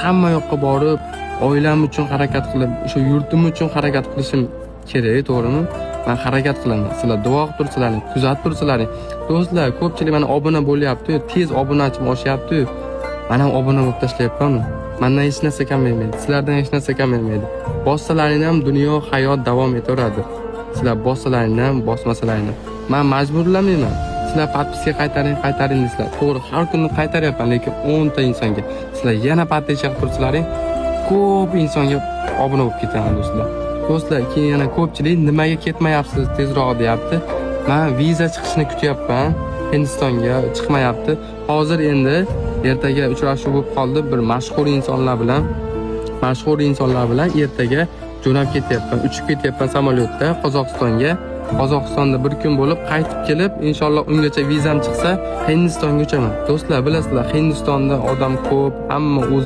hamma yoqqa borib, oilam uchun harakat qilib, shu yurtim uchun harakat qilishim kerak, to'g'rimi? Men harakat qilaman. Sizlar duo qilib tursizlaring, kuzatib tursizlaring. Do'stlar, ko'pchilik mana obuna bo'lyapti, tez obunachim oshyapti. Men ham obuna bo'lib tashlayapman. Mendan hech narsa kamaymaydi, sizlardan hech narsa kamaymaydi. Bossalaring ham dunyo, hayot davom etaveradi. Sizlar bossalaring ham, bosmasalaring ham. Men majburlamayman. Sizlar podpiska qaytaring deysizlar. To'g'ri, har kuni qaytaryapman, lekin 10 ta insonga. Sizlar yana podpiska qilib tursizlaring, ko'p insonga obuna bo'lib ketaman, do'stlar. Do'stlar, keyin yana ko'pchilik nimaga ketmayapsiz tezroq deyapti. Men viza chiqishini kutyapman. Hindistonga chiqmayapti. Hozir endi ertaga uchrashuv bo'lib qoldi bir mashhur insonlar bilan ertaga jo'nab ketyapman. Uchib ketyapman samolyotda Qozog'istonga. Qozog'istonda bir kun bo'lib qaytib kelib, inshaalloh ungacha vizam chiqsa, Hindistonga uchaman. Do'stlar, bilasizlar, Hindistonda odam ko'p, hamma o'z